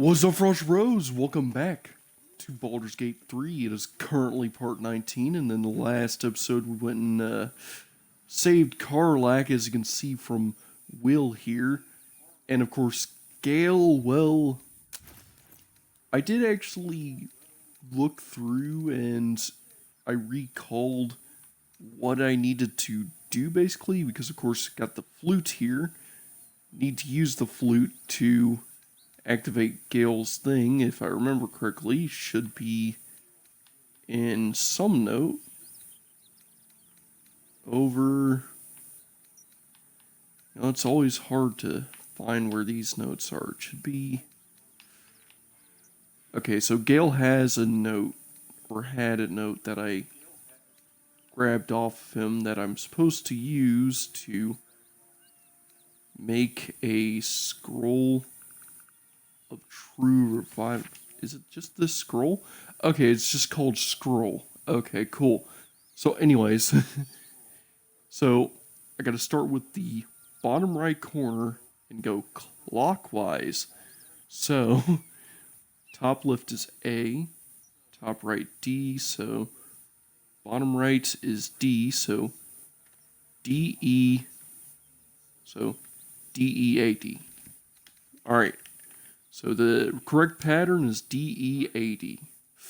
What's up, Frost Rose? Welcome back to Baldur's Gate 3. It is currently part 19, and in the last episode we went and saved Karlak, as you can see from Wyll here. And of course, Gale, well, I did actually look through and I recalled what I needed to do basically, because of course got the flute here. Need to use the flute to activate Gale's thing, if I remember correctly. Should be in some note over. You know, it's always hard to find where these notes are. It should be. Okay, so Gale has a note, or had a note that I grabbed off of him that I'm supposed to use to make a scroll of true revival. Is it just this scroll? Okay, it's just called scroll. Okay, cool. So anyways, so I gotta start with the bottom right corner and go clockwise. So top left is A, top right D, so bottom right is D, so D E, so D-E-A-D. Alright, so the correct pattern is D-E-A-D.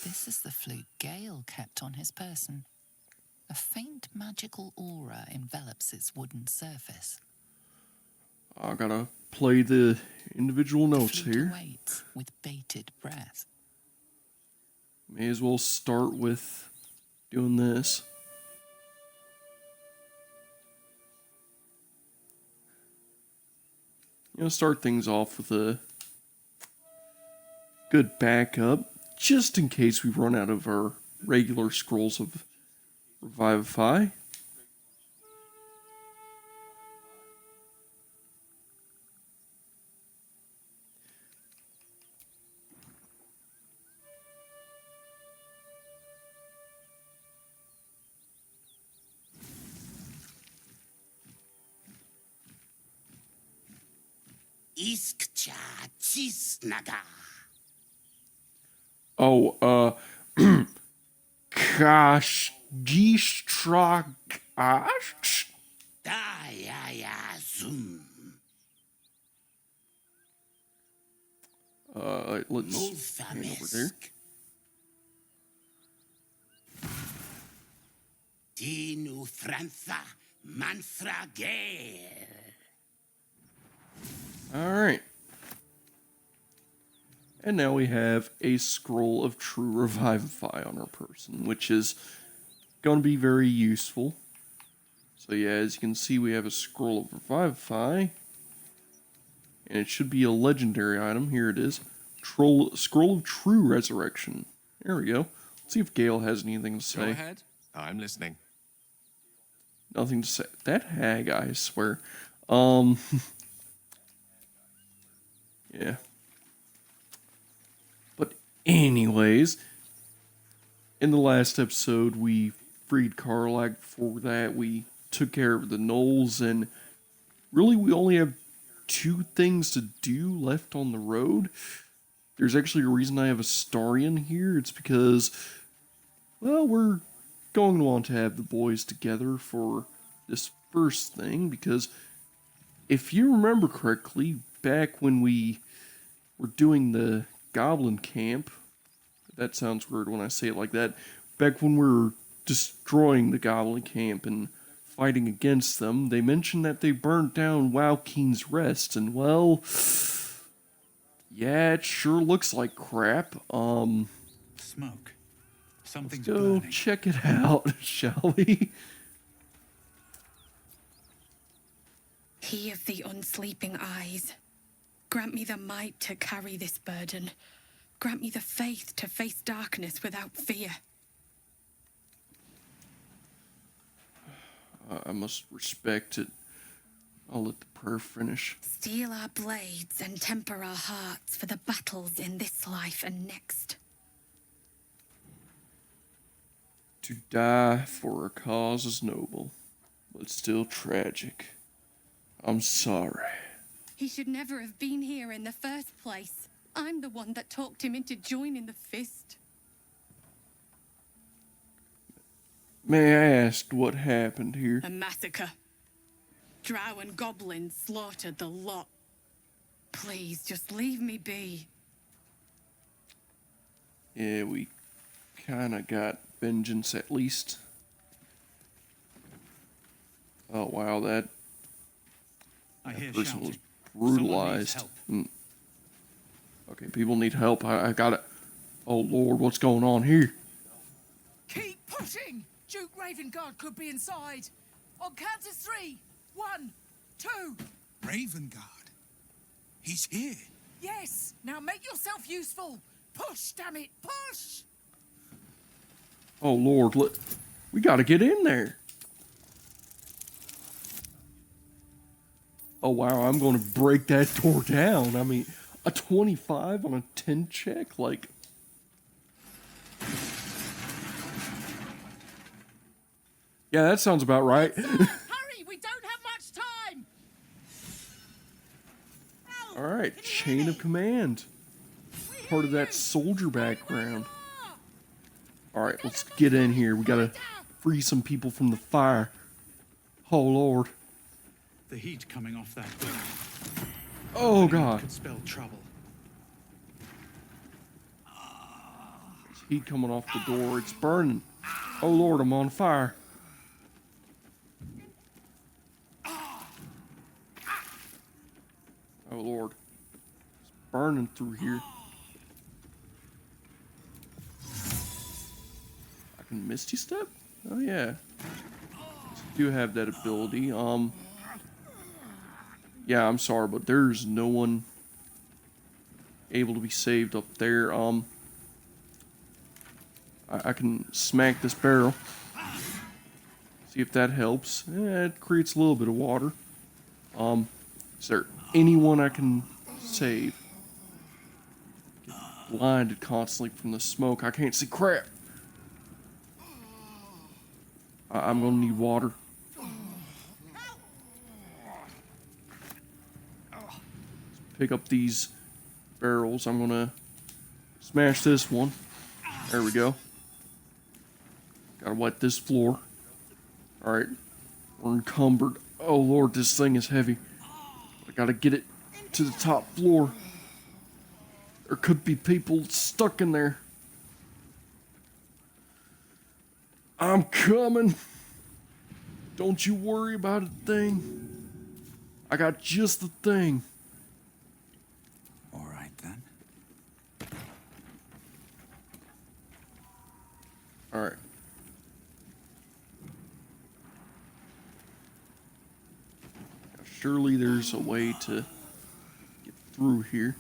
This is the flute Gale kept on his person. A faint magical aura envelops its wooden surface. I gotta play the individual notes The flute here. awaits with bated breath. May as well start with doing this. You know, start things off with a good backup, just in case we run out of our regular scrolls of Revivify. Iskcha Cisnaga. Oh, Kash Gistrak. Daya Zoom. Let's hand over there. Dinu Frantha Manthra Gale. Alright. And now we have a scroll of true revivify on our person, which is going to be very useful. So yeah, as you can see, we have a scroll of revivify. And it should be a legendary item. Here it is. Scroll of true resurrection. There we go. Let's see if Gale has anything to say. Go ahead. I'm listening. Nothing to say. That hag, I swear. Yeah. But anyways, in the last episode, we freed Karlak. Before that, we took care of the gnolls, and really we only have 2 things to do left on the road. There's actually a reason I have a Starion here. It's because, well, we're going to want to have the boys together for this first thing, because if you remember correctly, back when we were doing the goblin camp, that sounds weird when I say it like that, back when we were destroying the goblin camp and fighting against them, they mentioned that they burnt down Wowkeen's Rest, and well, yeah, it sure looks like crap. Smoke. Something's Let's go burning. check it out, shall we? He of the unsleeping eyes, grant me the might to carry this burden. Grant me the faith to face darkness without fear. I must respect it. I'll let the prayer finish. Steel our blades and temper our hearts for the battles in this life and next. To die for a cause is noble, but still tragic. I'm sorry. He should never have been here in the first place. I'm the one that talked him into joining the fist. May I ask what happened here? A massacre. Drow and goblins slaughtered the lot. Please, just leave me be. Yeah, we kind of got vengeance at least. Oh wow, that I hear person was shouting. Someone needs brutalized. help. Okay, people need help. I got it. Oh Lord, what's going on here? Keep pushing! Duke Ravengard could be inside. On count of 3. 1, 2. Ravengard? He's here. Yes! Now make yourself useful! Push, damn it! Push! Oh Lord, we got to get in there. Oh wow, I'm going to break that door down. I mean, a 25 on a 10 check, like. Yeah, that sounds about right. Hurry! We don't have much time! All right, chain of command. Part of that soldier background. All right, let's get in here. We gotta free some people from the fire. Oh Lord. The heat coming off that door Oh God. could spell trouble. There's heat coming off the door. It's burning. Oh Lord, I'm on fire. Oh Lord. It's burning through here. I can Misty Step? Oh yeah. I do have that ability. Yeah, I'm sorry, but there's no one able to be saved up there. I can smack this barrel. See if that helps. It creates a little bit of water. Is there anyone I can save? Get blinded constantly from the smoke. I can't see crap. I'm gonna need water. Let's pick up these barrels. I'm gonna smash this one. There we go. Gotta wet this floor. Alright. We're encumbered. Oh Lord, this thing is heavy. I gotta get it to the top floor. There could be people stuck in there. I'm coming. Don't you worry about a thing. I got just the thing. All right, then. Alright. Surely there's a way to get through here.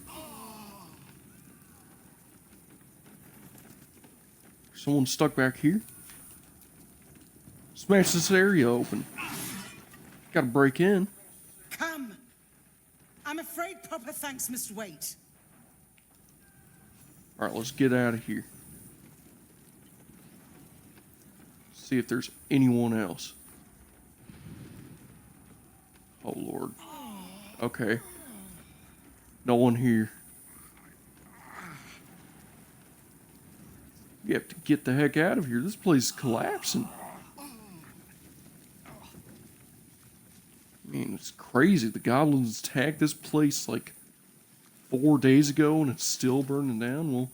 Someone stuck back here? Smash this area open. Gotta break in. Come. I'm afraid proper thanks must wait. Alright, let's get out of here. See if there's anyone else. Oh Lord. Okay. No one here. You have to get the heck out of here. This place is collapsing. I mean, it's crazy. The goblins attacked this place like 4 days ago and it's still burning down. Well,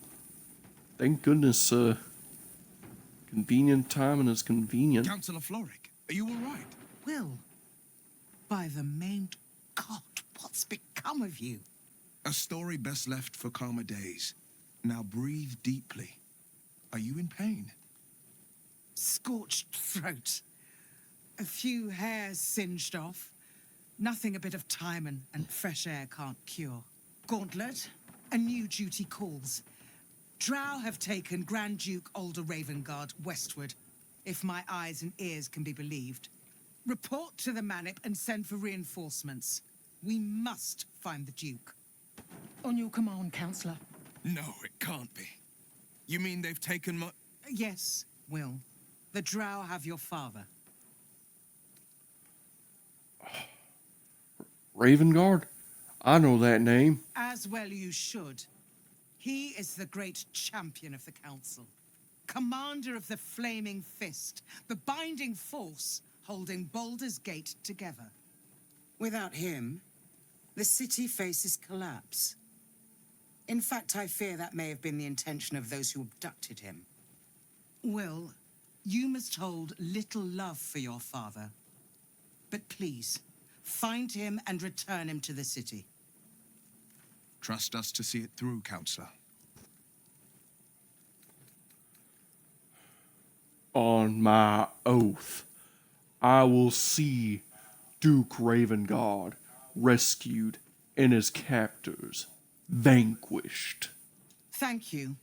thank goodness, convenient timing is convenient. Councillor Floric, are you all right? Wyll, by the main God, what's become of you? A story best left for calmer days. Now breathe deeply. Are you in pain? Scorched throat. A few hairs singed off. Nothing a bit of time and fresh air can't cure. Gauntlet, a new duty calls. Drow have taken Grand Duke Alder Ravengard westward, if my eyes and ears can be believed. Report to the Manip and send for reinforcements. We must find the Duke. On your command, Councillor. No, it can't be. You mean they've taken my... Yes, Wyll. The Drow have your father. Ravengard? I know that name. As well you should. He is the great champion of the council, commander of the Flaming Fist, the binding force holding Baldur's Gate together. Without him, the city faces collapse. In fact, I fear that may have been the intention of those who abducted him. Wyll, you must hold little love for your father. But please, find him and return him to the city. Trust us to see it through, Counselor. On my oath, I will see Duke Ravengard rescued and his captors vanquished. Thank you.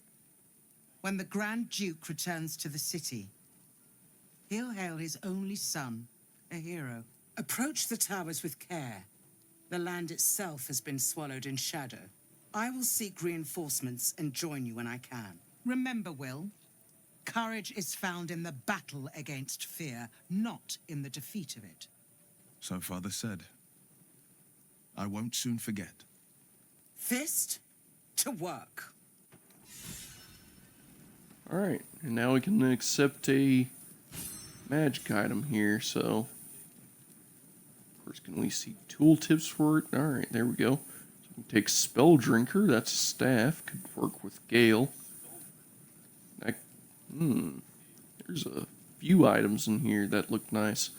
When the Grand Duke returns to the city, he'll hail his only son a hero. Approach the towers with care. The land itself has been swallowed in shadow. I will seek reinforcements and join you when I can. Remember, Wyll, courage is found in the battle against fear, not in the defeat of it. So Father said. I won't soon forget. Fist, to work. Alright, and now we can accept a magic item here, so... First, can we see tooltips for it? Alright, there we go. So we can take Spell Drinker, that's a staff, could work with Gale. There's a few items in here that look nice.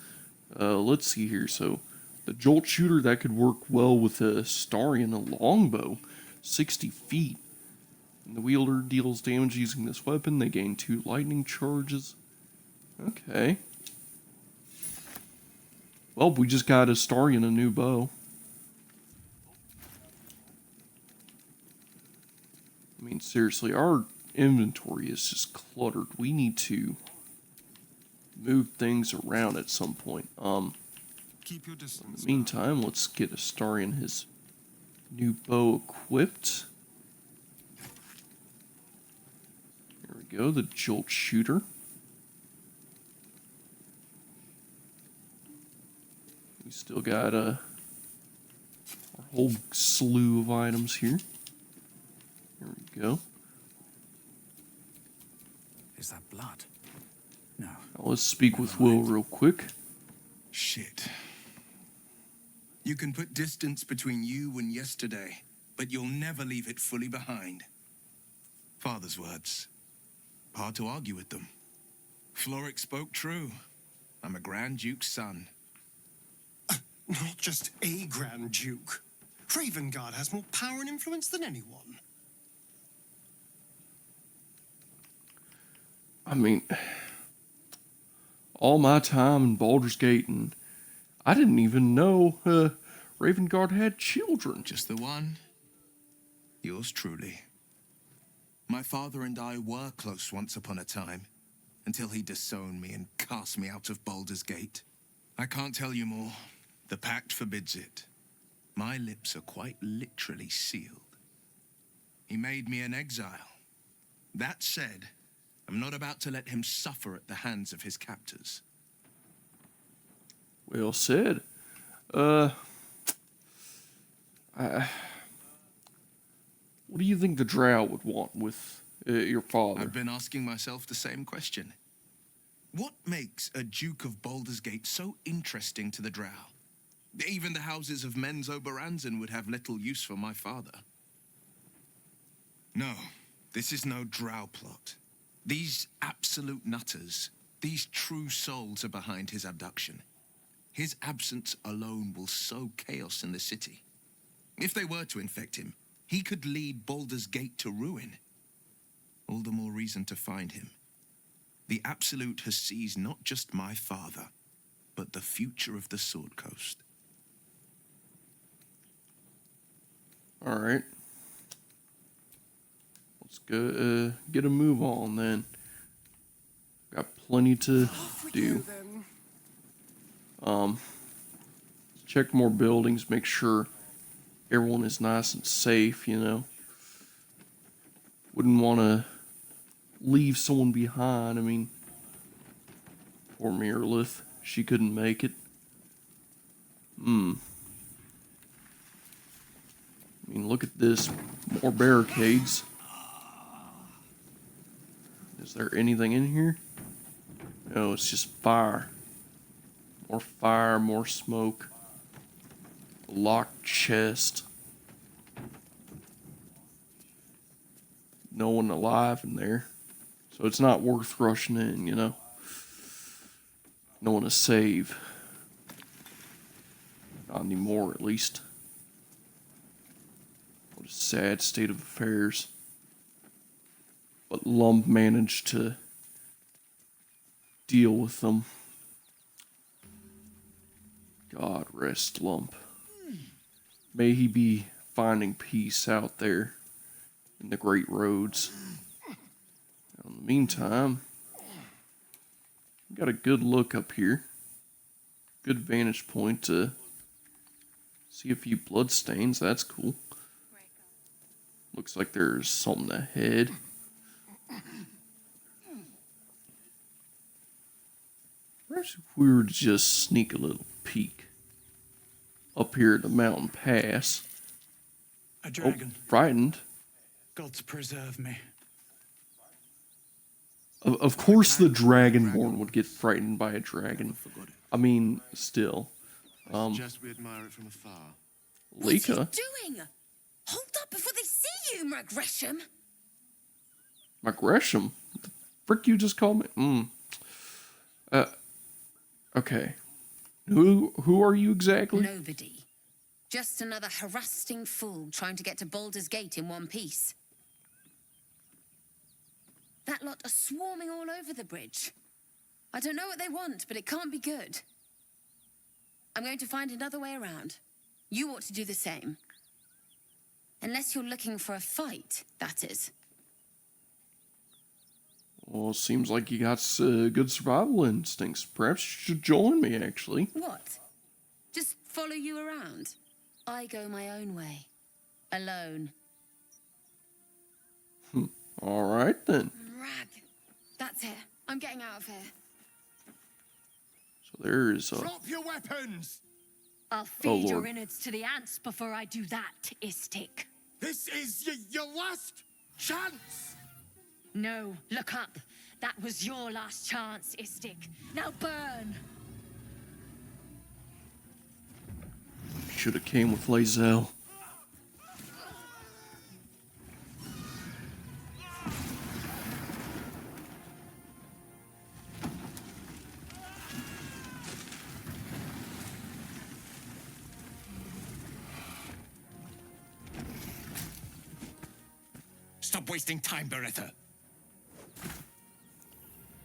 Let's see here, so... The Jolt Shooter, that could work well with a Starion, a longbow. 60 feet. And the wielder deals damage using this weapon. They gain 2 lightning charges. Okay. Well, we just got a Starion, a new bow. I mean, seriously, our inventory is just cluttered. We need to move things around at some point. Keep your distance. In the meantime, let's get Astarion his new bow equipped. Here we go, the Jolt Shooter. We still got a whole slew of items here. Here we go. Is that blood? No. Now let's speak with Wyll real quick. Shit. You can put distance between you and yesterday, but you'll never leave it fully behind. Father's words. Hard to argue with them. Floric spoke true. I'm a Grand Duke's son. Not just a Grand Duke. Ravengard has more power and influence than anyone. I mean, all my time in Baldur's Gate, and I didn't even know Ravengard had children. Just the one. Yours truly. My father and I were close once upon a time, until he disowned me and cast me out of Baldur's Gate. I can't tell you more. The pact forbids it. My lips are quite literally sealed. He made me an exile. That said, I'm not about to let him suffer at the hands of his captors. Well said. What do you think the Drow would want with your father? I've been asking myself the same question. What makes a Duke of Baldur's Gate so interesting to the Drow? Even the houses of Men's Oberanzen would have little use for my father. No, this is no Drow plot. These absolute nutters, these true souls are behind his abduction. His absence alone will sow chaos in the city. If they were to infect him, he could lead Baldur's Gate to ruin. All the more reason to find him. The Absolute has seized not just my father, but the future of the Sword Coast. All right. Let's go get a move on then. Got plenty to do. Check more buildings, make sure everyone is nice and safe, you know. Wouldn't want to leave someone behind. I mean, poor Mirlith, she couldn't make it. I mean, look at this. More barricades. Is there anything in here? No, it's just fire. More fire, more smoke. A locked chest. No one alive in there. So it's not worth rushing in, you know? No one to save. Not anymore, at least. What a sad state of affairs. But Lump managed to deal with them. God rest Lump. May he be finding peace out there in the great roads. In the meantime, got a good look up here. Good vantage point to see a few bloodstains. That's cool. Looks like there's something ahead. Perhaps if we were to just sneak a little peek up here at the mountain pass. A dragon. Oh, frightened. Gods preserve me. Of course the Dragonborn would get frightened by a dragon. I mean, still. Just we admire it from afar. Lika? What's he doing? Hold up before they see you, Gresham. Gresham? The frick you just called me? Okay. Who are you exactly? Nobody. Just another harassing fool trying to get to Baldur's Gate in one piece. That lot are swarming all over the bridge. I don't know what they want, but it can't be good. I'm going to find another way around. You ought to do the same. Unless you're looking for a fight, that is. Well, it seems like you got good survival instincts. Perhaps you should join me, actually. What? Just follow you around? I go my own way. Alone. All right, then. Rag. That's it. I'm getting out of here. So there is a... Drop your weapons! I'll feed your Lord. innards to the ants before I do that, Istik. This is your last chance! No, look up. That was your last chance, Istik. Now burn! Should have came with Lae'zel. Stop wasting time, Beretta.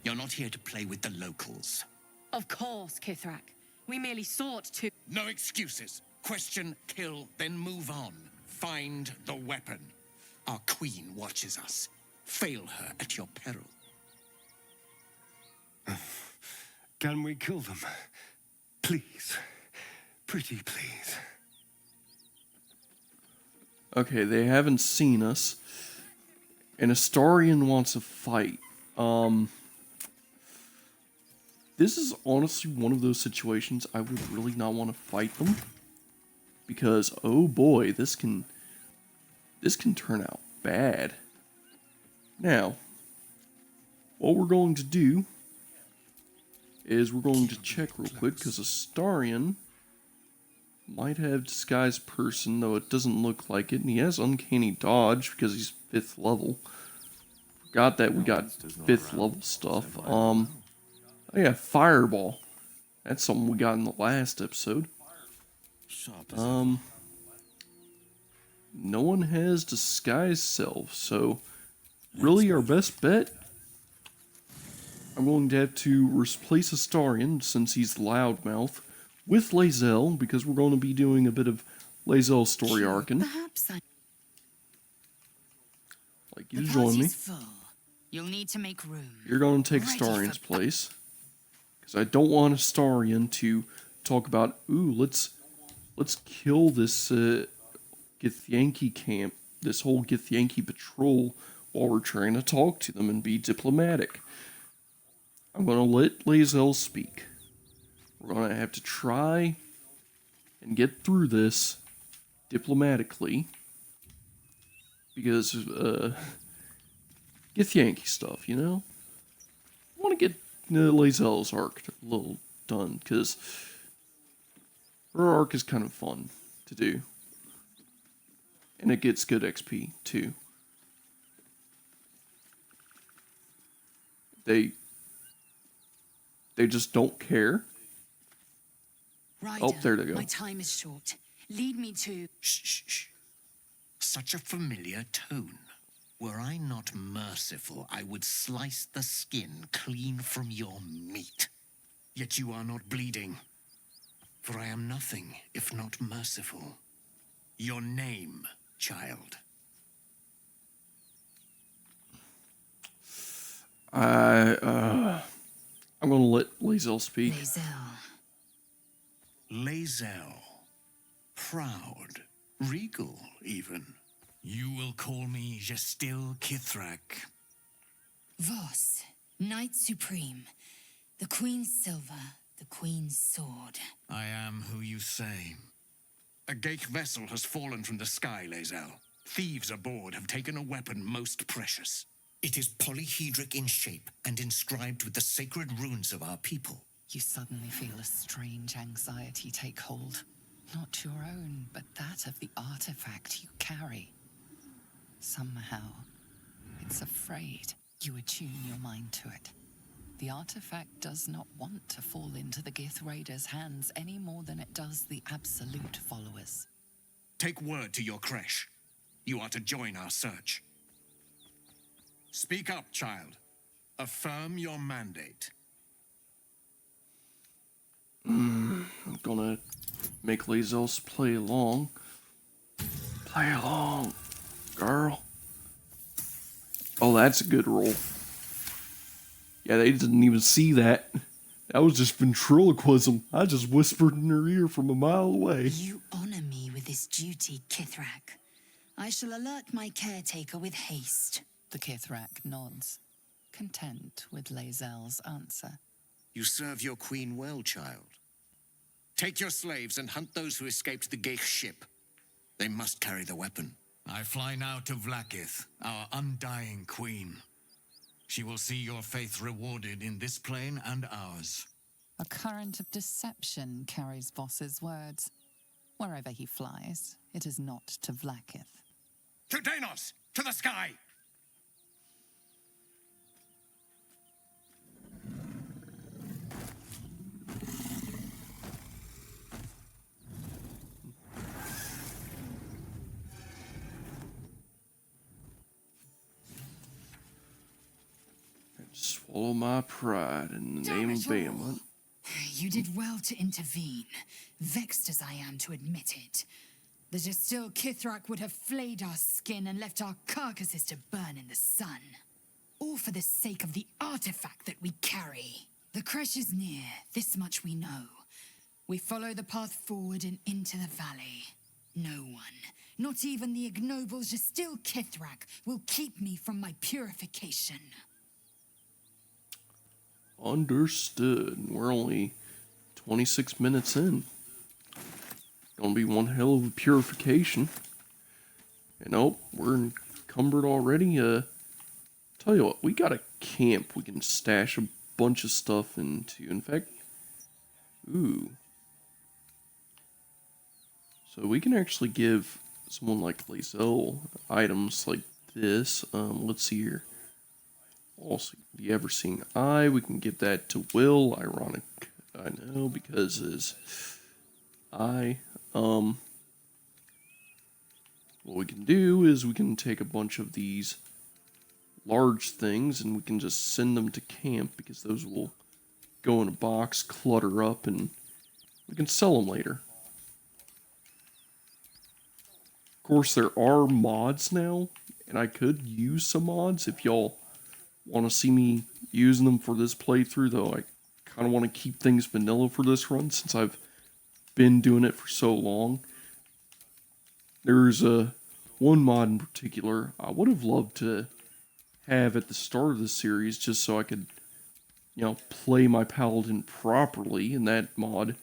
You're not here to play with the locals. Of course, Kithrak. We merely sought to... No excuses. Question, kill, then move on. Find the weapon. Our queen watches us. Fail her at your peril. Can we kill them? Please. Pretty please. Okay, they haven't seen us. And Astarion wants a fight. This is honestly one of those situations I would really not want to fight them. Because, oh boy, this can turn out bad. Now, what we're going to do is we're going to check real quick, because Astarion might have Disguised Person, though it doesn't look like it, and he has Uncanny Dodge because he's 5th level. Forgot that we got 5th level stuff. Oh yeah, Fireball. That's something we got in the last episode. No one has Disguised Self, so really our best bet, I'm going to have to replace Astarion, since he's Loudmouth, with Lae'zel, because we're going to be doing a bit of Lae'zel story arcing. Perhaps I... Like you to join me. Full. You'll need to make room. You're going to take Astarion's place. Because I don't want Astarion to talk about, ooh, let's kill this Githyanki camp, this whole Githyanki patrol, while we're trying to talk to them and be diplomatic. I'm going to let Lae'zel speak. We're going to have to try and get through this diplomatically. Because, Githyanki stuff, you know? Lae'zel's arc a little done, because her arc is kind of fun to do. And it gets good XP, too. They just don't care. Ryder, Oh, there they go. my time is short. Lead me to... Shh, shh, shh. Such a familiar tone. Were I not merciful, I would slice the skin clean from your meat. Yet you are not bleeding. For I am nothing if not merciful. Your name, child. I'm gonna let Lae'zel speak. Lae'zel. Proud. Regal, even. You will call me Gestil Kithrak. Voss, Knight Supreme, the Queen's silver, the Queen's sword. I am who you say. A Geich vessel has fallen from the sky, Lae'zel. Thieves aboard have taken a weapon most precious. It is polyhedric in shape and inscribed with the sacred runes of our people. You suddenly feel a strange anxiety take hold. Not your own, but that of the artifact you carry. Somehow, it's afraid. You attune your mind to it. The artifact does not want to fall into the Gith Raiders' hands any more than it does the Absolute followers. Take word to your creche. You are to join our search. Speak up, child. Affirm your mandate. I'm gonna make Lae'zel play along. Play along, girl. Oh, that's a good roll. Yeah, they didn't even see that. That was just ventriloquism. I just whispered in her ear from a mile away. You honor me with this duty, Kithrak. I shall alert my caretaker with haste. The Kithrak nods, content with Lae'zel's answer. You serve your queen well, child. Take your slaves and hunt those who escaped the Geich ship. They must carry the weapon. I fly now to Vlaakith, our undying queen. She will see your faith rewarded in this plane and ours. A current of deception carries Voss's words. Wherever he flies, it is not to Vlaakith. To Danos! To the sky! Swallow my pride in the name of Bahamut. You did well to intervene, vexed as I am to admit it. The Gestil Kithrak would have flayed our skin and left our carcasses to burn in the sun. All for the sake of the artifact that we carry. The creche is near, this much we know. We follow the path forward and into the valley. No one, not even the ignoble Gestil Kithrak, will keep me from my purification. Understood. We're only 26 minutes in. Gonna be one hell of a purification. And oh, we're encumbered already. Tell you what, we got a camp we can stash a bunch of stuff into. In fact, ooh. So we can actually give someone like Lae'zel items like this. Let's see here. Also, the Ever-Seeing Eye, we can give that to Wyll. Ironic, I know, because his eye. What we can do is we can take a bunch of these large things and we can just send them to camp because those will go in a box, clutter up, and we can sell them later. Of course, there are mods now, and I could use some mods if y'all want to see me using them for this playthrough, though I kind of want to keep things vanilla for this run since I've been doing it for so long. There's one mod in particular I would have loved to have at the start of the series just so I could, play my paladin properly, and that mod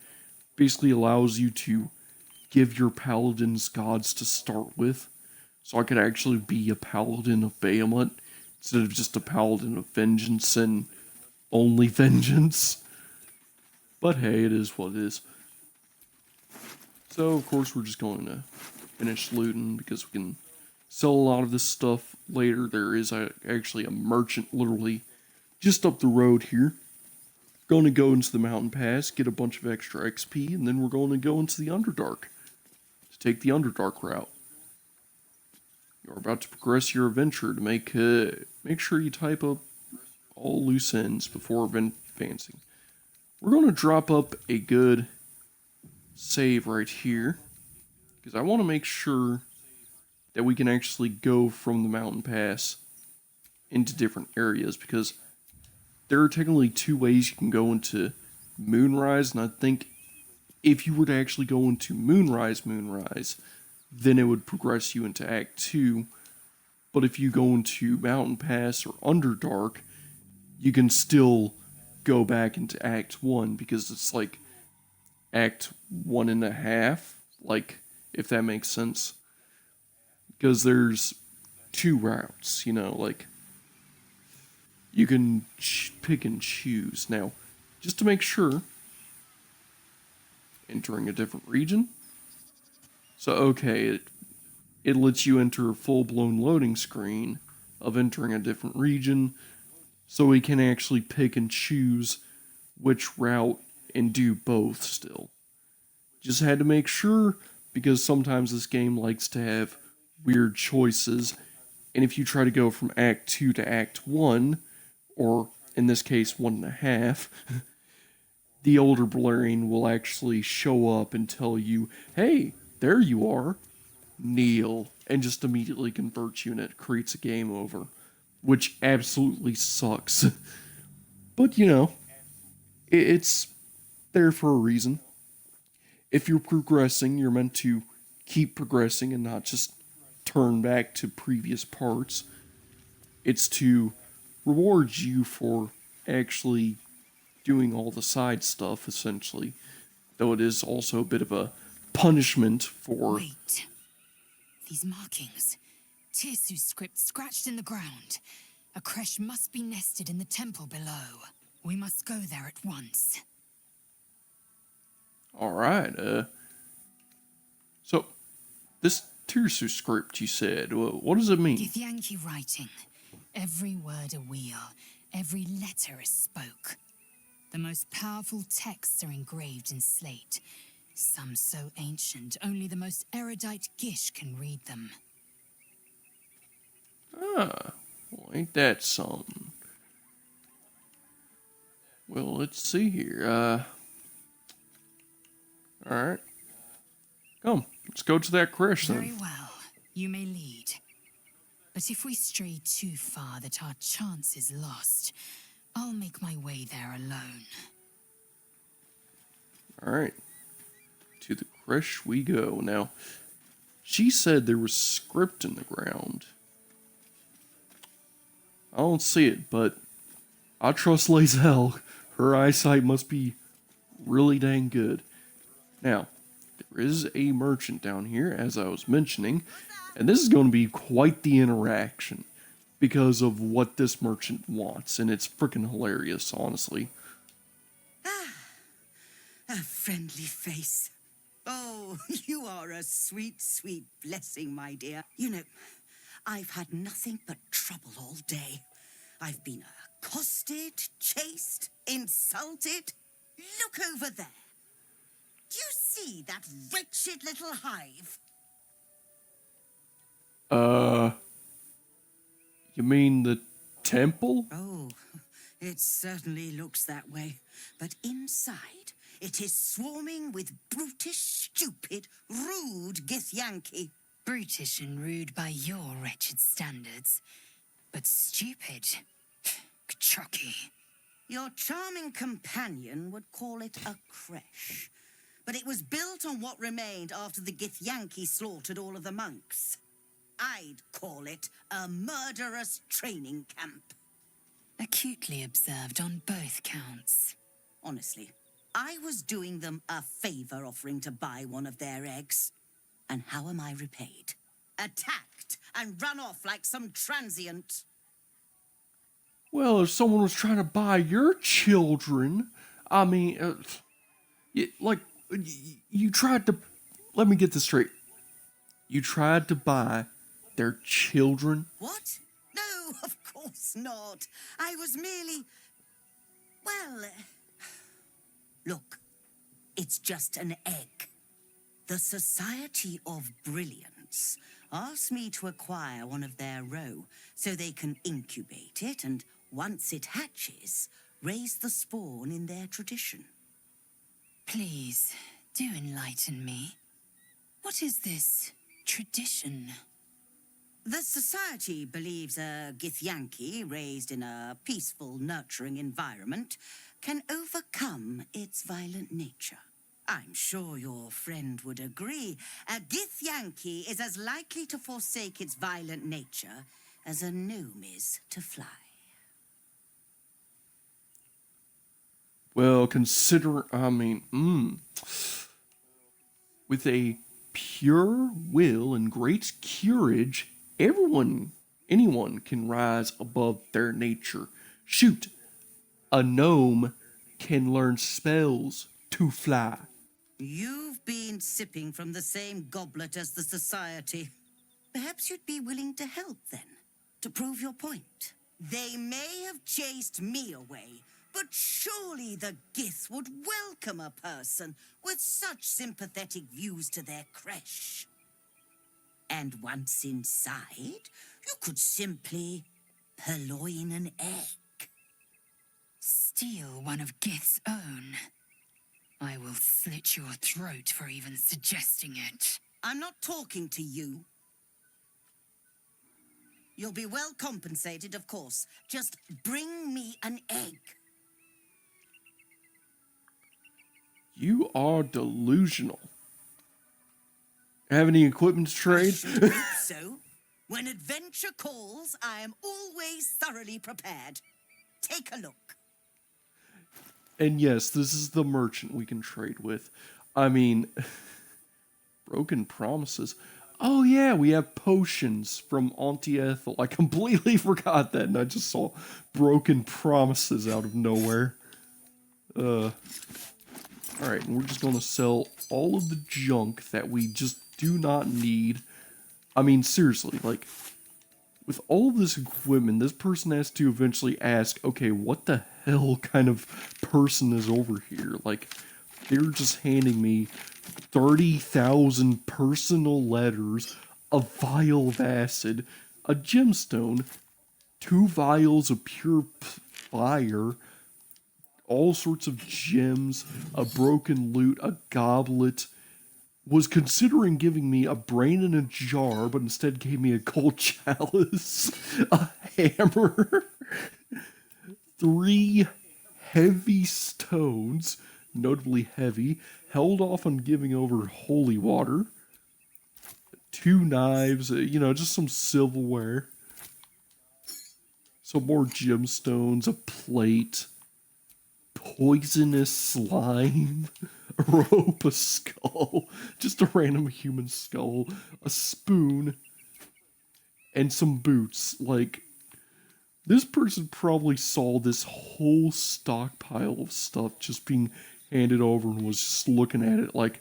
basically allows you to give your paladins gods to start with, so I could actually be a paladin of Bahamut instead of just a paladin of vengeance and only vengeance. But hey, it is what it is. So, of course, we're just going to finish looting because we can sell a lot of this stuff later. There is actually a merchant literally just up the road here. Going to go into the mountain pass, get a bunch of extra XP, and then we're going to go into the Underdark to take the Underdark route. You're about to progress your adventure to make sure you type up all loose ends before advancing. We're going to drop up a good save right here because I want to make sure that we can actually go from the mountain pass into different areas, because there are technically two ways you can go into Moonrise, and I think if you were to actually go into Moonrise, then it would progress you into Act 2, but if you go into Mountain Pass or Underdark, you can still go back into Act 1, because it's like Act 1.5, like, if that makes sense. Because there's two routes, you know, like, you can pick and choose. Now, just to make sure, entering a different region. So, okay, it lets you enter a full-blown loading screen of entering a different region, so we can actually pick and choose which route and do both still. Just had to make sure, because sometimes this game likes to have weird choices, and if you try to go from Act 2 to Act 1, or in this case 1.5, the older Balurian will actually show up and tell you, hey, there you are, kneel, and just immediately convert you, and it creates a game over, which absolutely sucks. But, you know, it's there for a reason. If you're progressing, you're meant to keep progressing and not just turn back to previous parts. It's to reward you for actually doing all the side stuff, essentially. Though it is also a bit of a punishment for... Wait. These markings. Tirsu script scratched in the ground. A creche must be nested in the temple below. We must go there at once. Alright, so, this Tirsu script you said, what does it mean? Githyanki writing. Every word a wheel, every letter a spoke. The most powerful texts are engraved in slate. Some so ancient, only the most erudite Gish can read them. Ah, well, ain't that something? Well, let's see here, alright. Come, let's go to that creche then. Very well, you may lead. But if we stray too far that our chance is lost, I'll make my way there alone. Alright. To the creche we go. Now, she said there was script in the ground. I don't see it, but I trust Lae'zel. Her eyesight must be really dang good. Now, there is a merchant down here, as I was mentioning, and this is going to be quite the interaction because of what this merchant wants, and it's freaking hilarious, honestly. A friendly face. Oh, you are a sweet, sweet blessing, my dear. You know, I've had nothing but trouble all day. I've been accosted, chased, insulted. Look over there. Do you see that wretched little hive? You mean the temple? Oh, it certainly looks that way. But inside, it is swarming with brutish, stupid, rude Githyanki. Brutish and rude by your wretched standards, but stupid. Chucky. Your charming companion would call it a creche, but it was built on what remained after the Githyanki slaughtered all of the monks. I'd call it a murderous training camp. Acutely observed on both counts. Honestly, I was doing them a favor offering to buy one of their eggs. And how am I repaid? Attacked and run off like some transient. Well, if someone was trying to buy your children, I mean, you tried to. Let me get this straight. You tried to buy their children? What? No, of course not. I was merely. Well. Look, it's just an egg. The Society of Brilliance asked me to acquire one of their roe so they can incubate it and, once it hatches, raise the spawn in their tradition. Please, do enlighten me. What is this tradition? The Society believes a Githyanki raised in a peaceful, nurturing environment can overcome its violent nature. I'm sure your friend would agree. A Githyanki is as likely to forsake its violent nature as a gnome is to fly. Well, with a pure will and great courage, anyone can rise above their nature. Shoot, a gnome can learn spells to fly. You've been sipping from the same goblet as the Society. Perhaps you'd be willing to help then, to prove your point. They may have chased me away, but surely the Gith would welcome a person with such sympathetic views to their creche. And once inside, you could simply purloin an egg. Steal one of Gith's own. I will slit your throat for even suggesting it. I'm not talking to you. You'll be well compensated, of course. Just bring me an egg. You are delusional. Have any equipment to trade? I should hope so. When adventure calls, I am always thoroughly prepared. Take a look. And yes, this is the merchant we can trade with. I mean, broken promises. Oh yeah, we have potions from Auntie Ethel. I completely forgot that, and I just saw broken promises out of nowhere. Alright, and we're just gonna sell all of the junk that we just do not need. I mean, seriously, like, with all of this equipment, this person has to eventually ask, okay, what the hell kind of person is over here? Like, they're just handing me 30,000 personal letters, a vial of acid, a gemstone, 2 vials of pure fire, all sorts of gems, a broken lute, a goblet. Was considering giving me a brain in a jar, but instead gave me a gold chalice, a hammer, 3 heavy stones, notably heavy, held off on giving over holy water, 2 knives, just some silverware, some more gemstones, a plate, poisonous slime, a rope, a skull, just a random human skull, a spoon, and some boots. Like, this person probably saw this whole stockpile of stuff just being handed over and was just looking at it like,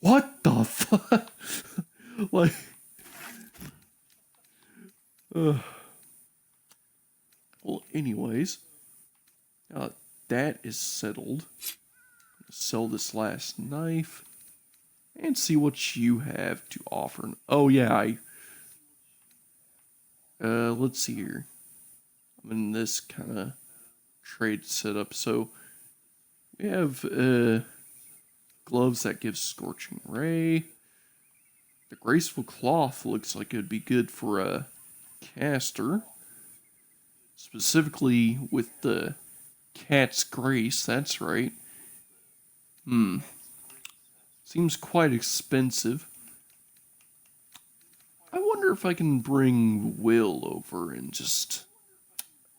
what the fuck? Like, well, anyways, that is settled. Sell this last knife and see what you have to offer. Oh yeah, let's see here. I'm in this kind of trade setup. So we have gloves that give scorching ray. The graceful cloth looks like it'd be good for a caster, specifically with the cat's grace. That's right. Seems quite expensive. I wonder if I can bring Wyll over and just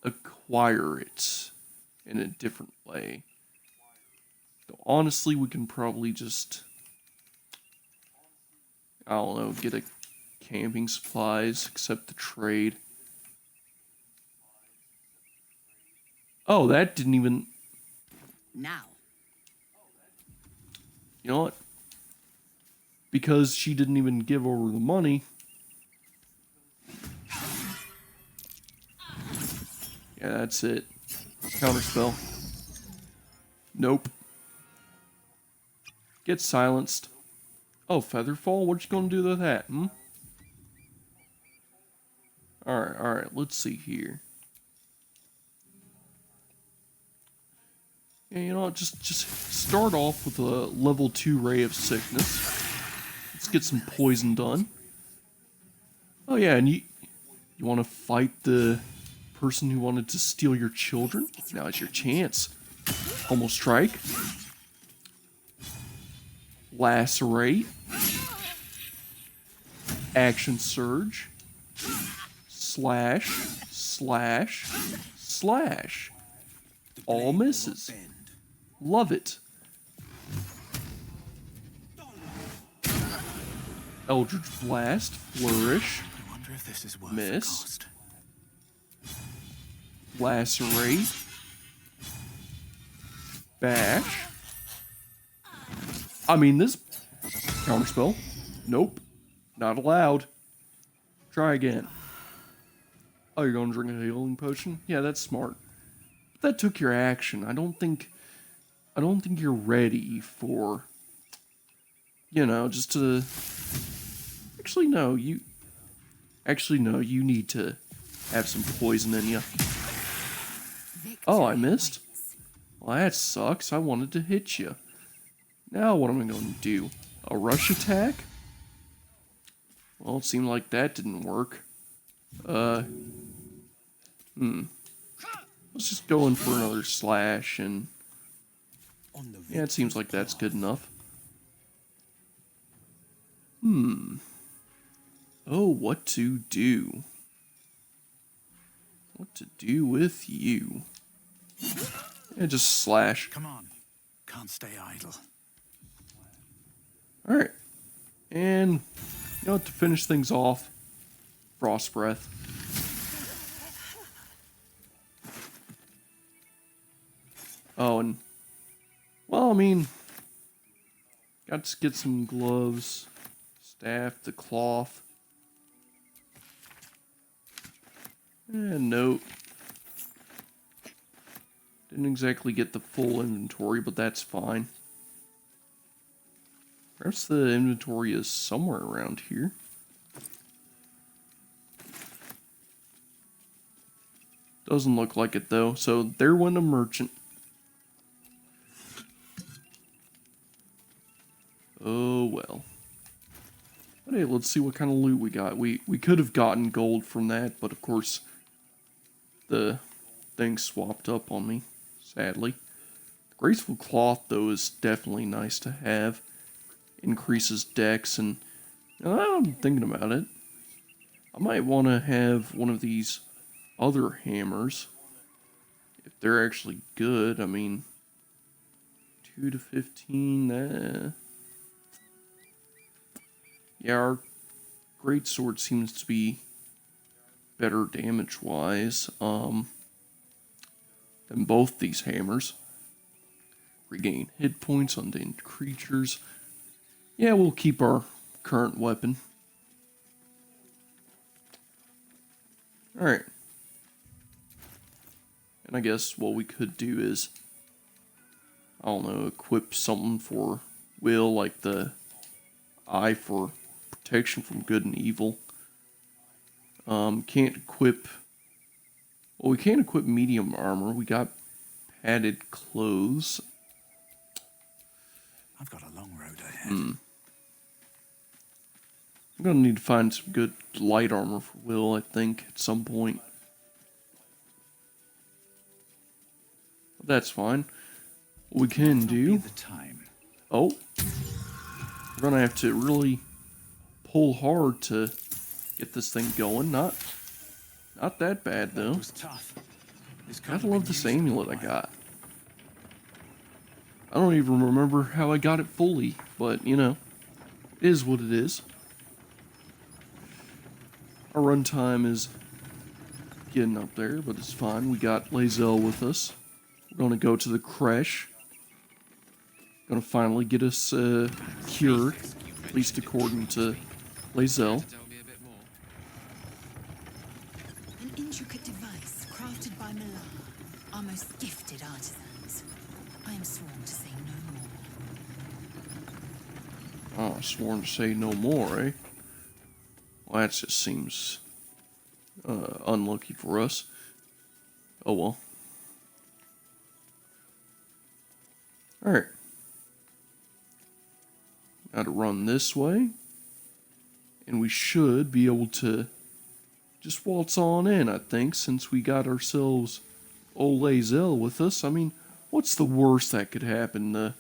acquire it in a different way. Though honestly, we can probably just, I don't know, get a camping supplies, accept the trade. Oh, that didn't even... Now. You know what? Because she didn't even give over the money. Yeah, that's it. Counterspell. Nope. Get silenced. Oh, Featherfall? What you gonna do with that, hmm? Alright, let's see here. Yeah, you know what, just start off with a level 2 Ray of Sickness. Let's get some poison done. Oh yeah, and you want to fight the person who wanted to steal your children? Now is your chance. Almost strike. Lacerate. Action surge. Slash. Slash. Slash. All misses. Love it. Eldritch Blast. Flourish. I wonder if this is worth Miss. the cost. Lacerate. Bash. I mean, this counterspell. Nope. Not allowed. Try again. Oh, you're going to drink a healing potion? Yeah, that's smart. But that took your action. I don't think you're ready for, you know, just to... Actually, no, you need to have some poison in you. Oh, I missed? Well, that sucks. I wanted to hit you. Now what am I going to do? A rush attack? Well, it seemed like that didn't work. Let's just go in for another slash and... Yeah, it seems like that's good enough. Oh, what to do? What to do with you? Yeah, just slash. Come on. Can't stay idle. Alright. And, you know what, to finish things off, Frost Breath. Oh, and, well, I mean, got to get some gloves, staff, the cloth. And nope. Didn't exactly get the full inventory, but that's fine. Perhaps the inventory is somewhere around here. Doesn't look like it though, so there went a merchant. Oh well. But hey, let's see what kind of loot we got. We could have gotten gold from that, but of course the thing swapped up on me, sadly. The graceful cloth though is definitely nice to have. Increases dex, and now that I'm thinking about it, I might want to have one of these other hammers if they're actually good. I mean, 2 to 15, yeah, our greatsword seems to be better damage wise than both these hammers. Regain hit points on undead creatures. Yeah, we'll keep our current weapon. Alright. And I guess what we could do is, I don't know, equip something for Wyll, like the eye for protection from good and evil. Can't equip... Well, we can't equip medium armor. We got padded clothes. I've got a long road ahead. I'm gonna need to find some good light armor for Wyll, I think, at some point. But that's fine. What we can do... Oh. We're gonna have to really pull hard to get this thing going. Not that bad, though. Gotta love this amulet I got. I don't even remember how I got it fully, but, you know, it is what it is. Our runtime is getting up there, but it's fine. We got Lae'zel with us. We're going to go to the creche. Going to finally get us cured, at least according to Lae'zel. An intricate device crafted by Milan, our most gifted artisans. I am sworn to say no more. Oh, sworn to say no more, eh? Well, that just seems unlucky for us. Oh well. Alright. Now to run this way. And we should be able to just waltz on in, I think, since we got ourselves old Lae'zel with us. I mean, what's the worst that could happen?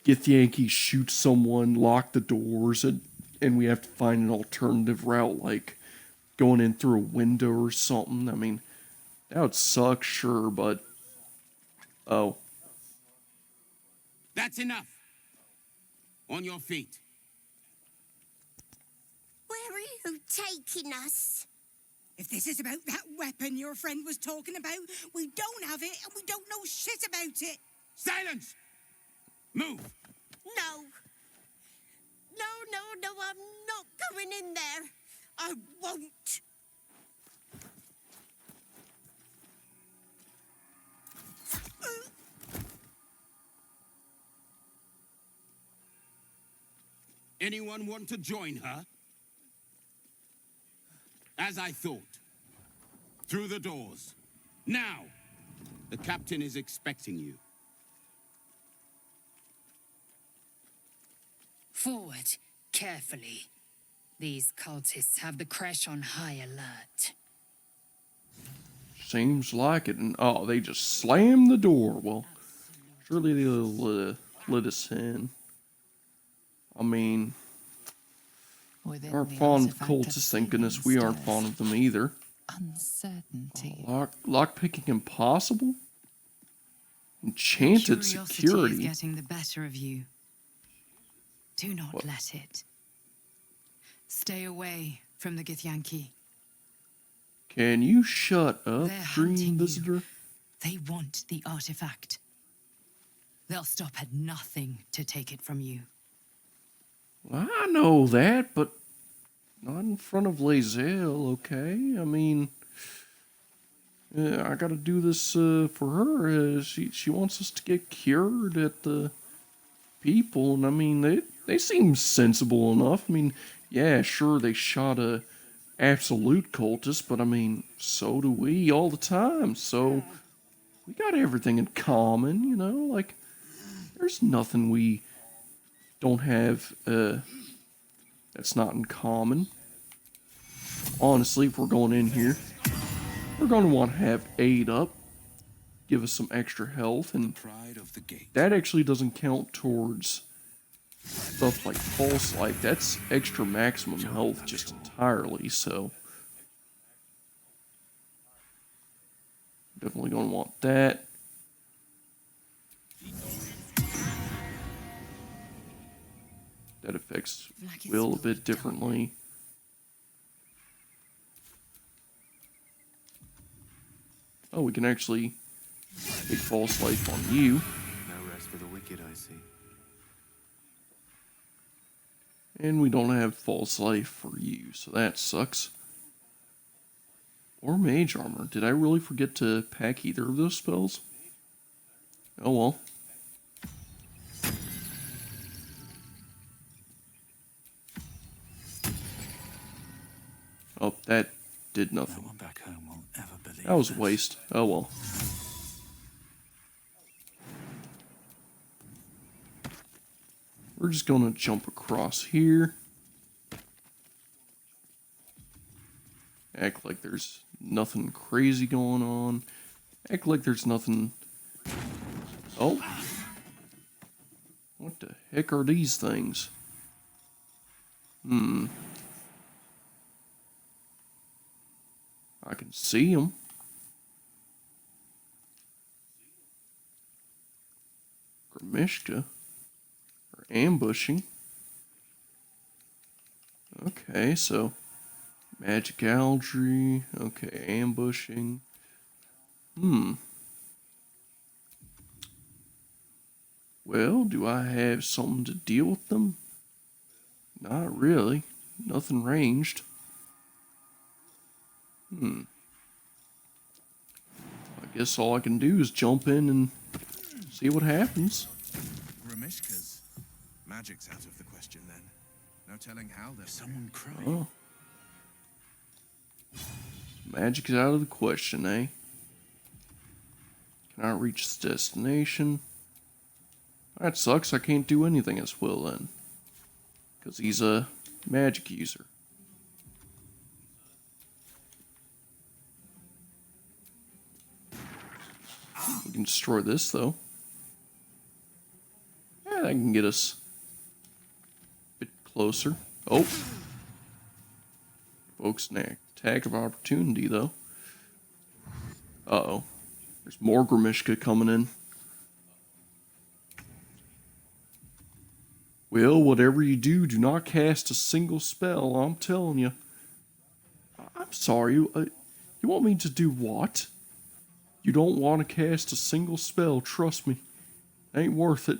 Githyanki shoot someone, lock the doors, and we have to find an alternative route, like going in through a window or something. I mean, that would suck, sure, but... Oh. That's enough. On your feet. Where are you taking us? If this is about that weapon your friend was talking about, we don't have it and we don't know shit about it. Silence! Move! No. No, I'm not going in there. I won't. Anyone want to join her? As I thought. Through the doors. Now! The captain is expecting you. Forward, carefully. These cultists have the creche on high alert. Seems like it. And, oh, they just slammed the door. Well, surely they'll let us in. I mean, we aren't fond of cultists, thank goodness we aren't fond of them either. Uncertainty. Lockpicking impossible? Enchanted security. Is getting the better of you. Do not let it. Stay away from the Githyanki. Can you shut up, They're Dream hunting Visitor? you. They want the artifact. They'll stop at nothing to take it from you. I know that, but not in front of Lae'zel, okay? I mean, I gotta do this for her. She wants us to get cured at the people, and I mean, they seem sensible enough. I mean, yeah, sure, they shot a absolute cultist, but I mean, so do we all the time, so we got everything in common, you know? Like, there's nothing we don't have that's not in common. Honestly, if we're going in here, we're going to want to have 8 up, give us some extra health, and that actually doesn't count towards stuff like false light. That's extra maximum health just entirely, so definitely going to want that. That affects Wyll a bit differently. Oh, we can actually take false life on you. No rest for the wicked, I see. And we don't have false life for you, so that sucks. Or mage armor. Did I really forget to pack either of those spells? Oh well. Oh, that did nothing. No one back home will ever believe That was a waste. Oh well. We're just gonna jump across here. Act like there's nothing crazy going on. Act like there's nothing... Oh. What the heck are these things? I can see them. Grimishka. Or ambushing. Okay, so Magic algae. Okay, ambushing. Well, do I have something to deal with them? Not really. Nothing ranged. I guess all I can do is jump in and see what happens. Grimishkas. Magic's out of the question then. No telling how they're Someone crying. Oh. Magic is out of the question, eh? Cannot reach its destination. That sucks, I can't do anything as Wyll then. Because he's a magic user. We can destroy this though. Yeah, that can get us a bit closer. Oh! Folks, an attack of opportunity though. Uh-oh. There's more Grimishka coming in. Wyll, whatever you do, do not cast a single spell, I'm telling you. I'm sorry, you want me to do what? You don't want to cast a single spell, trust me. Ain't worth it.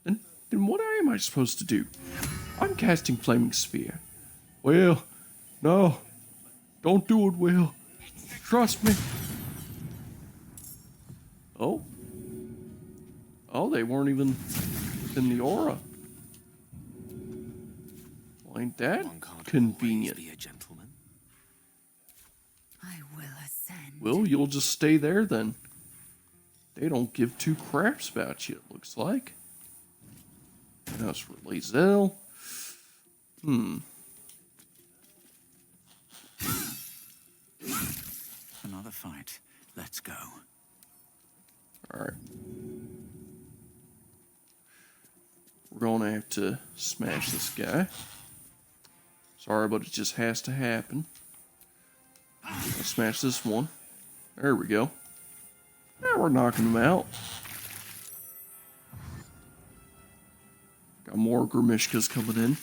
Then what am I supposed to do? I'm casting Flaming Sphere. Well, no. Don't do it, Wyll. Trust me. Oh. Oh, they weren't even in the aura. Well, ain't that convenient? Be a gentleman. I will ascend. Wyll, you'll just stay there then. They don't give two craps about you, it looks like. Now it's for Lae'zel. Another fight. Let's go. Alright. We're gonna have to smash this guy. Sorry, but it just has to happen. Let's smash this one. There we go. Now we're knocking him out. Got more Grimishkas coming in.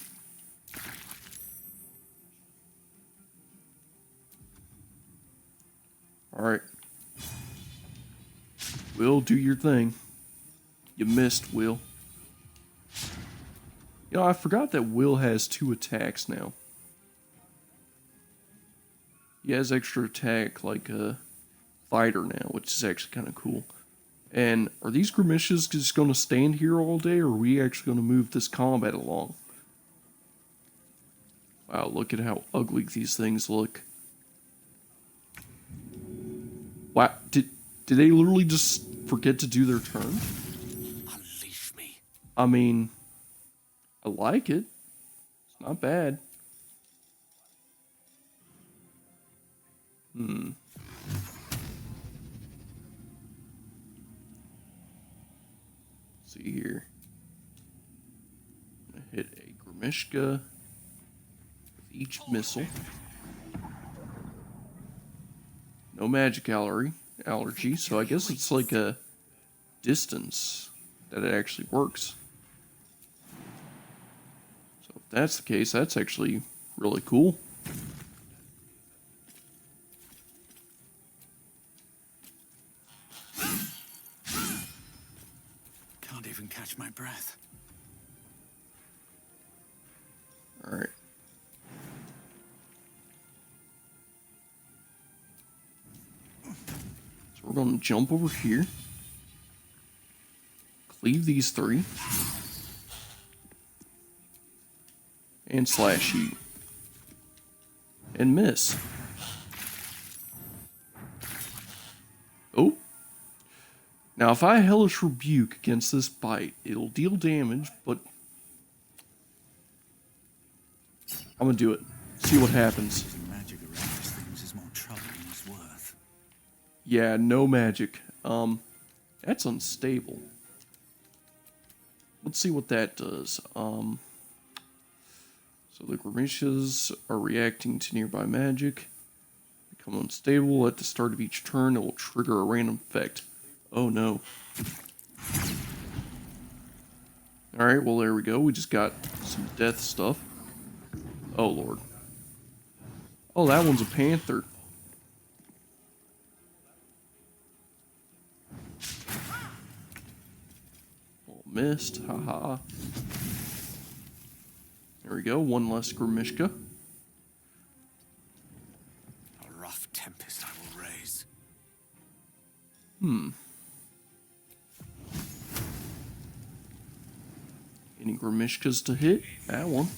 Alright. Wyll, do your thing. You missed, Wyll. You know, I forgot that Wyll has 2 attacks now. He has extra attack like a fighter now, which is actually kind of cool. And are these Grimishkas just going to stand here all day, or are we actually going to move this combat along? Wow, look at how ugly these things look. Wow, did they literally just forget to do their turn? Unleash me. I mean, I like it. It's not bad. See here. I'm gonna hit a Grimishka with each missile. No magic allergy, so I guess it's like a distance that it actually works. So if that's the case, that's actually really cool. Can't even catch my breath. Alright. So we're going to jump over here. Cleave these 3. And slash you. And miss. Oh. Now if I Hellish Rebuke against this bite, it'll deal damage, but I'm gonna do it. See what happens. Using magic around these things is more trouble than it's worth. Yeah, no magic. That's unstable. Let's see what that does. So the Grimishkas are reacting to nearby magic. Become unstable. At the start of each turn, it will trigger a random effect. Oh no. Alright, well there we go. We just got some death stuff. Oh lord. Oh, that one's a panther. Oh, missed. Haha. There we go. One less Grimishka. A rough tempest I will raise. Any Grimishkas to hit? That one.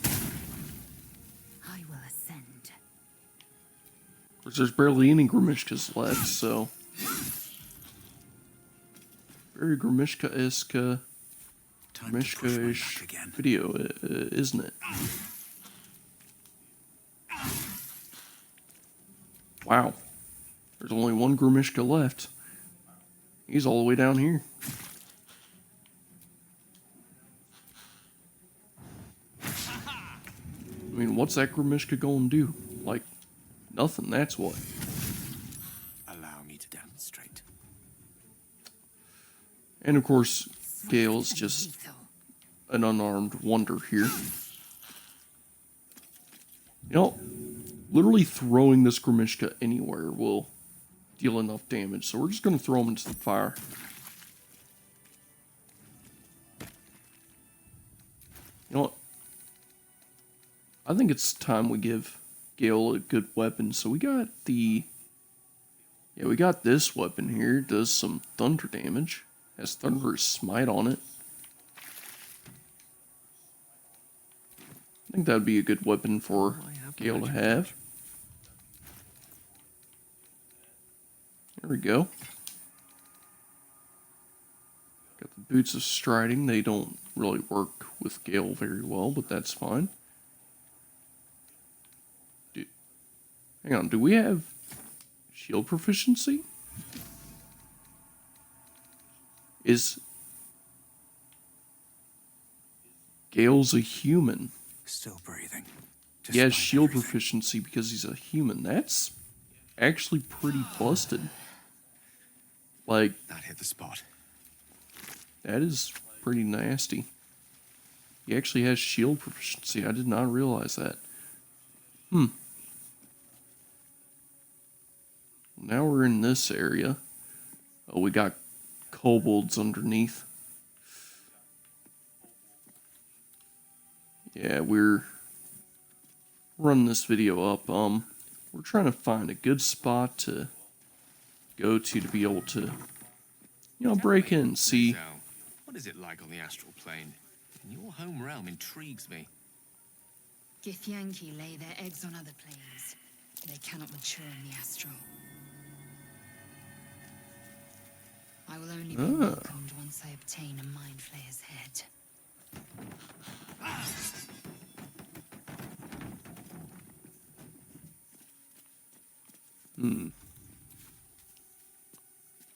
I will ascend. Of course, there's barely any Grimishkas left, so... Very Grimishka-esque, Grimishka-ish video, isn't it? Wow. There's only one Grimishka left. He's all the way down here. I mean, what's that Grimishka gonna do? Like, nothing, that's what. Allow me to demonstrate. And of course, Gale's just an unarmed wonder here. You know, literally throwing this Grimishka anywhere will deal enough damage, so we're just gonna throw him into the fire. You know what? I think it's time we give Gale a good weapon. So we got the... Yeah, we got this weapon here. It does some thunder damage. Has Thunderous Smite on it. I think that would be a good weapon for Gale to have. There we go. Got the Boots of Striding. They don't really work with Gale very well, but that's fine. Hang on, do we have shield proficiency? Is Gale's a human? Still breathing. He has shield proficiency because he's a human. That's actually pretty busted. Like, that hit the spot. That is pretty nasty. He actually has shield proficiency. I did not realize that. Now we're in this area. Oh, we got kobolds underneath. Yeah, we're running this video up. We're trying to find a good spot to go to be able to, you know, break in and see. What is it like on the astral plane? In your home realm intrigues me. Githyanki lay their eggs on other planes. They cannot mature in the astral. I will only be welcomed once I obtain a Mind Flayer's head.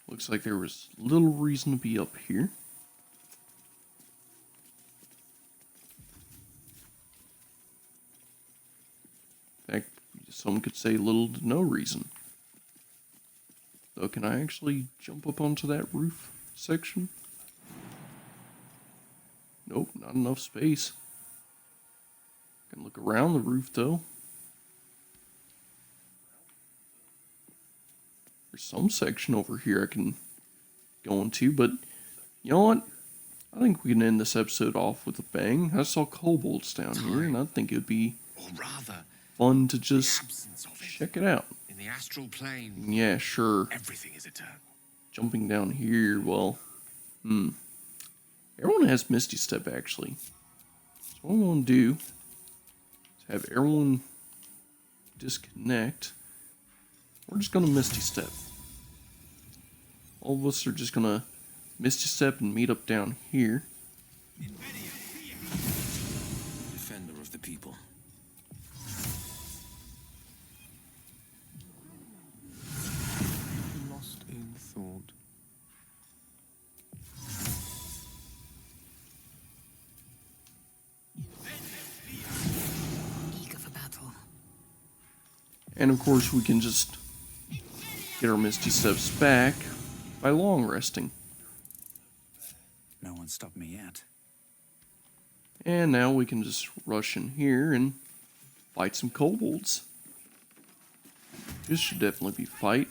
Looks like there was little reason to be up here. In fact, some could say little to no reason. So can I actually jump up onto that roof section? Nope, not enough space. Can look around the roof though. There's some section over here I can go into, but you know what? I think we can end this episode off with a bang. I saw kobolds down here, and I think it would be fun to just check it out. In the astral plane. Yeah, sure. Everything is eternal. Jumping down here, well, everyone has Misty Step, actually. So what I'm going to do is have everyone disconnect. We're just going to Misty Step. All of us are just going to Misty Step and meet up down here. Defender of the people. Lost in thought. Eager for battle. And of course we can just get our Misty Steps back by long resting. No one stopped me yet. And now we can just rush in here and fight some kobolds. This should definitely be fun.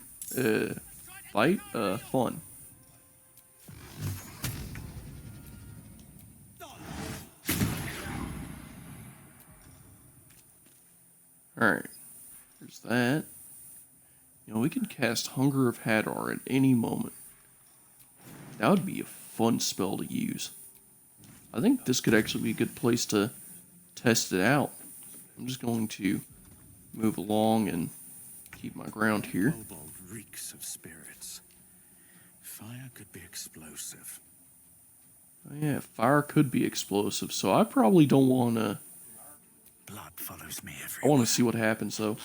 Alright, there's that. You know, we can cast Hunger of Hadar at any moment. That would be a fun spell to use. I think this could actually be a good place to test it out. I'm just going to move along and keep my ground here. Kobold reeks of spirits. Fire could be explosive. Oh yeah, fire could be explosive, so I probably don't want to... Blood follows me I everywhere. want to see what happens, though.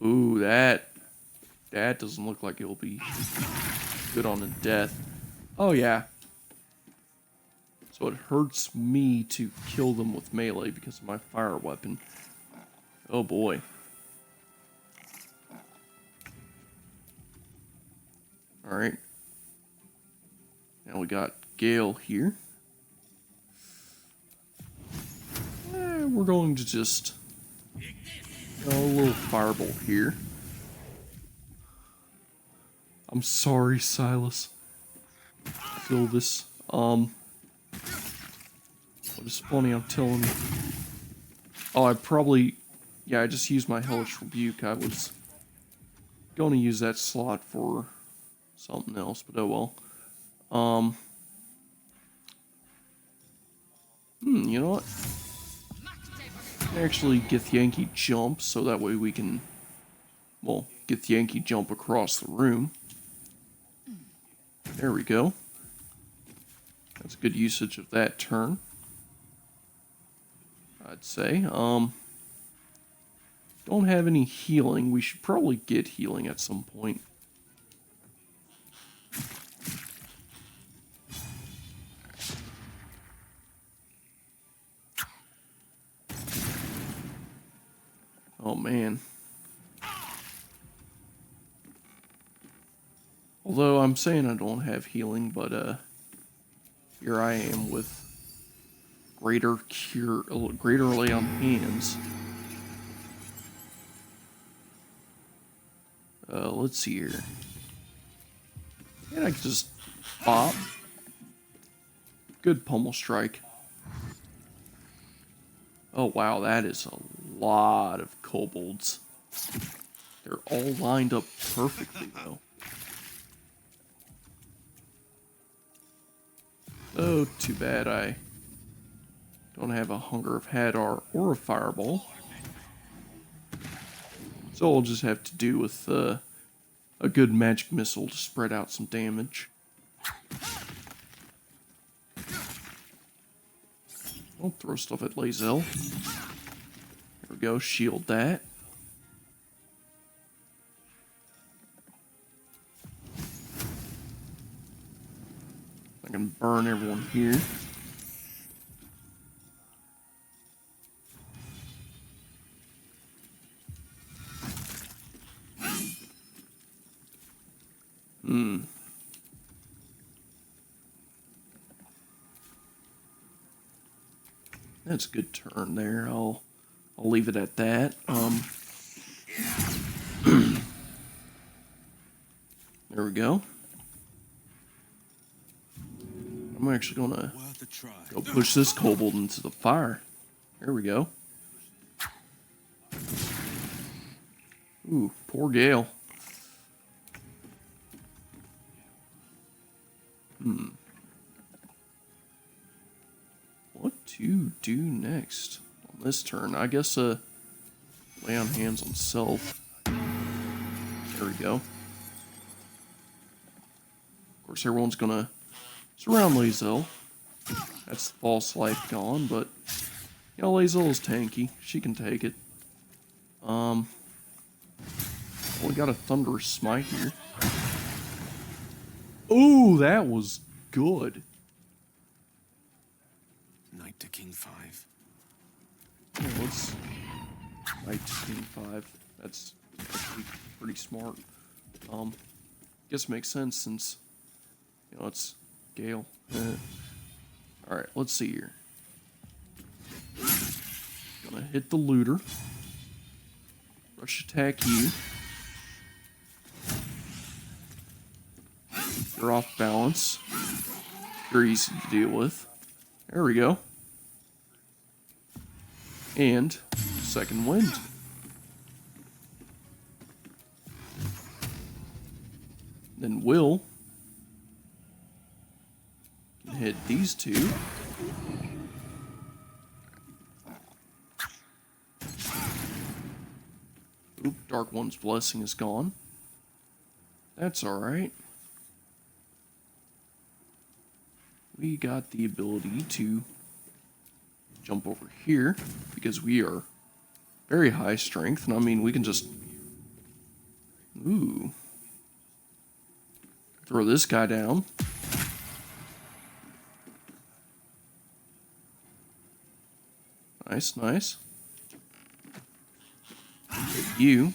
Ooh, that doesn't look like it'll be good on the death. Oh, yeah. So it hurts me to kill them with melee because of my fire weapon. Oh, boy. Alright. Now we got Gale here. We're going to just... a little fireball here. I'm sorry, Silas. Feel this. What is funny, I'm telling you. Oh, I probably... yeah, I just used my Hellish Rebuke. I was going to use that slot for something else, but oh well. You know what? Actually, Githyanki jump, so that way we can, well, Githyanki jump across the room. There we go. That's good usage of that turn, I'd say. Don't have any healing. We should probably get healing at some point. Oh, man. Although I'm saying I don't have healing, but here I am with greater lay on hands. Let's see here. And I can just pop. Good pummel strike. Oh wow, that is a lot of kobolds. They're all lined up perfectly though. Oh, too bad I don't have a Hunger of Hadar or a Fireball. So I'll just have to do with a good magic missile to spread out some damage. I'll throw stuff at Lae'zel. There we go, shield that. I can burn everyone here. That's a good turn there. I'll leave it at that. There we go. I'm actually gonna go push this kobold into the fire. There we go. Ooh, poor Gale. What to do next on this turn? I guess lay on hands on self. There we go. Of course, everyone's gonna surround Lae'zel. That's the false life gone, but you know, Lae'zel is tanky. She can take it. We got a Thunderous Smite here. Ooh, that was good. Knight to King 5. Yeah, let's Knight to King 5. That's actually pretty smart. Guess it makes sense since, you know, it's Gale. Alright, let's see here. Gonna hit the looter. Rush attack you. You're off balance. You're easy to deal with. There we go. And second wind. Then Wyll can hit these two. Oop, Dark One's blessing is gone. That's alright. We got the ability to jump over here because we are very high strength, and I mean we can just throw this guy down. Nice, nice. Hit you.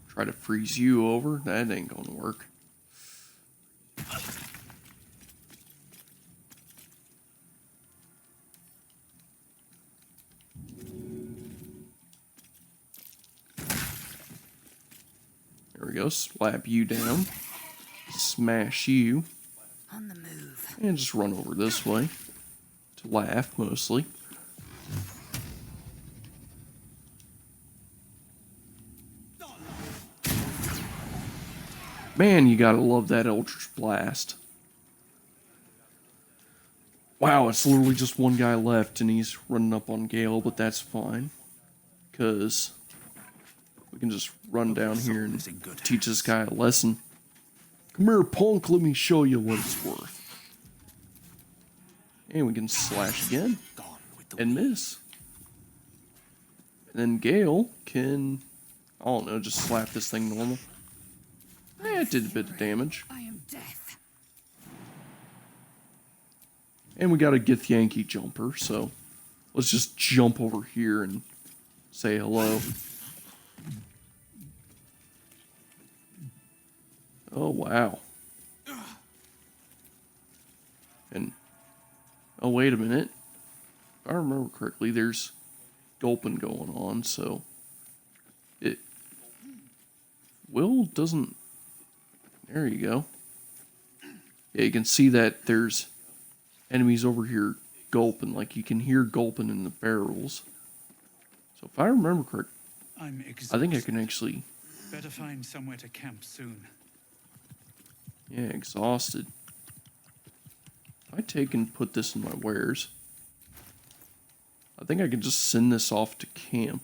Try to freeze you over. That ain't gonna work. There we go. Slap you down. Smash you. On the move. And just run over this way. To laugh, mostly. Man, you gotta love that Eldritch Blast. Wow, it's literally just one guy left and he's running up on Gale, but that's fine. Because we can just run down here and teach this guy a lesson. Come here, punk, let me show you what it's worth. And we can slash again. And miss. And then Gale can, I don't know, just slap this thing normal. It did a bit of damage. I am death. And we got a Gith Yankee jumper, so let's just jump over here and say hello. Oh, wow. And, oh, wait a minute. If I remember correctly, there's gulping going on, so Wyll doesn't. There you go. Yeah, you can see that there's enemies over here gulping. Like, you can hear gulping in the barrels. So if I remember correct, I'm exhausted. I think I can actually... Better find somewhere to camp soon. Yeah, exhausted. If I take and put this in my wares, I think I can just send this off to camp.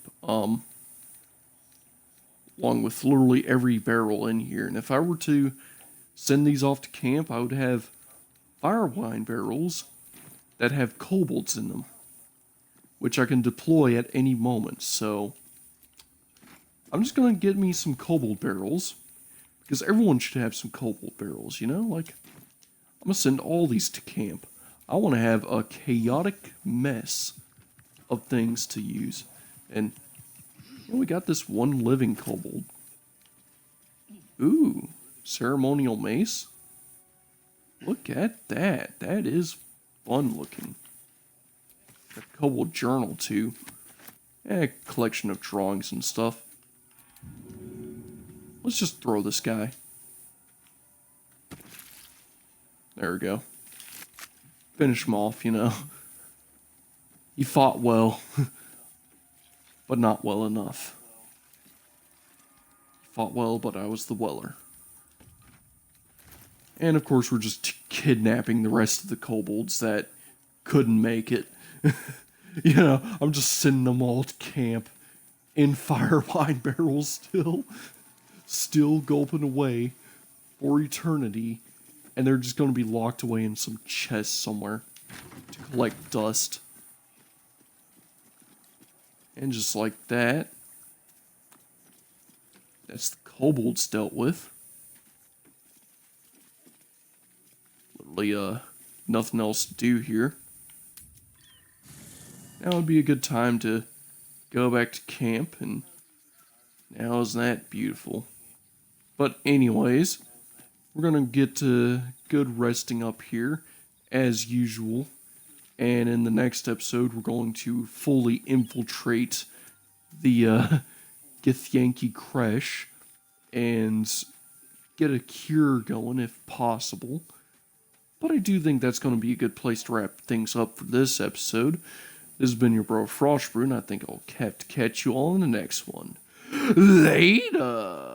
Along with literally every barrel in here. And if I were to send these off to camp, I would have fire wine barrels that have kobolds in them, which I can deploy at any moment. So I'm just going to get me some kobold barrels, because everyone should have some kobold barrels, you know? Like, I'm going to send all these to camp. I want to have a chaotic mess of things to use. And well, we got this one living kobold. Ooh, ceremonial mace. Look at that. That is fun looking. A kobold journal too. A collection of drawings and stuff. Let's just throw this guy. There we go. Finish him off, you know. He fought well. But not well enough. He fought well, but I was the Weller. And of course, we're just kidnapping the rest of the kobolds that couldn't make it. You know, I'm just sending them all to camp in fire wine barrels still gulping away for eternity. And they're just going to be locked away in some chest somewhere to collect dust. And just like that, that's the kobolds dealt with. Literally, nothing else to do here. Now would be a good time to go back to camp, and now isn't that beautiful? But anyways, we're going to get good resting up here, as usual. And in the next episode, we're going to fully infiltrate the Githyanki Creche and get a cure going if possible. But I do think that's going to be a good place to wrap things up for this episode. This has been your bro Frostbrew, and I think I'll have to catch you all in the next one. Later!